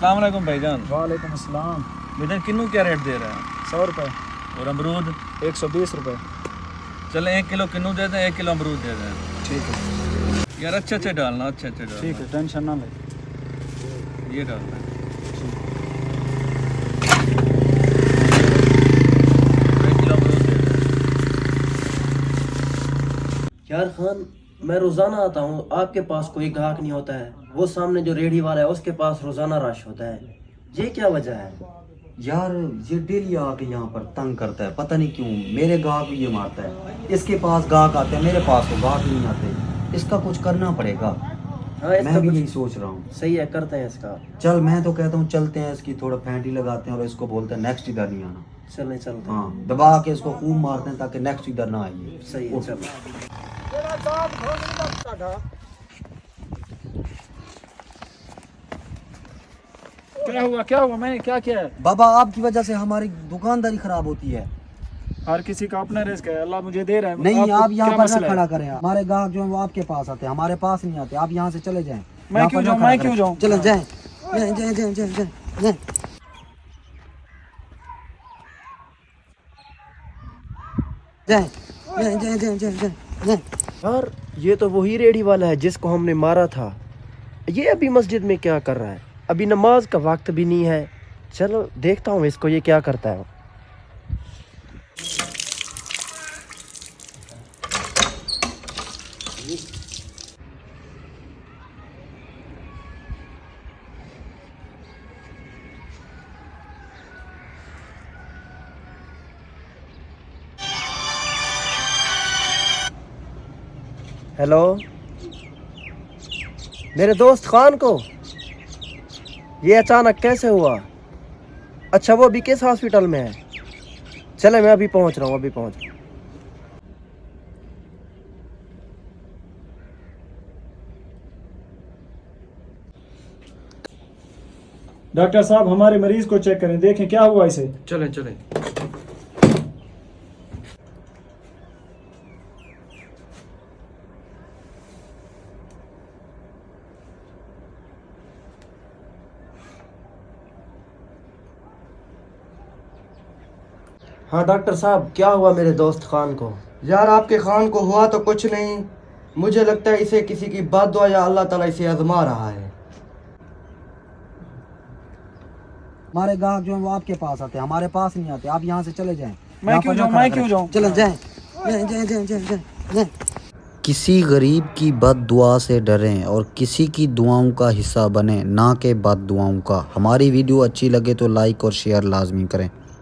अस्सलाम वालेकुम भाईजान। वालेकुम अस्सलाम। भाईजान किन्नू क्या रेट दे रहे हैं? 100 रुपये। और अमरूद? 120 रुपये। चलें 1 किलो किन्नू दे दें, 1 किलो अमरूद दे दें। ठीक है। यार अच्छे अच्छे डालना, अच्छे अच्छे डालना। ठीक है, टेंशन ना ले। ये डालना है। 1 किलो अमरूद दे दें। यार खान, मैं रोज़ाना आता हूँ, आपके पास कोई ग्राहक नहीं होता है। वो सामने जो रेहड़ी वाला है उसके पास रोज़ाना रश होता है। ये क्या वजह है? यार ये डेली आके यहाँ पर तंग करता है, पता नहीं क्यों। मेरे गाहक भी ये मारता है। इसके पास गाहक आते हैं, मेरे पास तो गाहक नहीं आते। इसका कुछ करना पड़ेगा। हाँ, इसका मैं भी कुछ यही सोच रहा हूँ। सही है, करते हैं इसका। चल मैं तो कहता हूँ चलते हैं, इसकी थोड़ा फैंटी लगाते हैं और इसको बोलते हैं नेक्स्ट इधर नहीं आना। चलते हैं। हाँ, दबा के इसको खूब मारते हैं ताकि नेक्स्ट इधर ना आइए। सही है, चलो। क्या हुआ, मैंने क्या किया है? बाबा आपकी वजह से हमारी दुकानदारी खराब होती है। हर किसी का अपना रिस्क है, अल्लाह मुझे दे रहा है। नहीं, आपको आप यहाँ क्या पर मसला ना है? खड़ा करें। हमारे गाहक जो है वो आपके पास आते हैं, हमारे पास नहीं आते। आप यहाँ से चले जाएं। मैं यहाँ क्यों पर ना जाऊँ, खड़ा मैं करें। क्यों जाऊँ? चलो जाएं। जाएं, जाएं, जाएं, जाएं, जाएं, जाएं। जाएं, जाएं, जाएं, जाएं, जाएं, जाएं, जाएं। यार ये तो वही रेहड़ी वाला है जिसको हमने मारा था। ये अभी मस्जिद में क्या कर रहा है? अभी नमाज का वक्त भी नहीं है। चलो देखता हूँ इसको, ये क्या करता है। हेलो, मेरे दोस्त खान को ये अचानक कैसे हुआ? अच्छा, वो अभी किस हॉस्पिटल में है? चले, मैं अभी पहुंच रहा हूँ, अभी पहुंच रहा हूँ। डॉक्टर साहब, हमारे मरीज को चेक करें, देखें क्या हुआ इसे। चलें चलें। हाँ डॉक्टर साहब, क्या हुआ मेरे दोस्त खान को? यार आपके खान को हुआ तो कुछ नहीं, मुझे लगता है इसे किसी की बद्दुआ या अल्लाह ताला इसे आजमा रहा है। हमारे गाहक जो है वो आपके पास आते हैं, हमारे पास नहीं आते। आप यहाँ से चले जाएं। मैं क्यों जाऊँ, मैं क्यों जाऊँ? चलो जाएं, जाएं, जाएं, जाएं, जाएं, जाएं, जाएं। किसी गरीब की बद दुआ से डरें और किसी की दुआओं का हिस्सा बने, ना कि बद दुआओं का। हमारी वीडियो अच्छी लगे तो लाइक और शेयर लाजमी करें।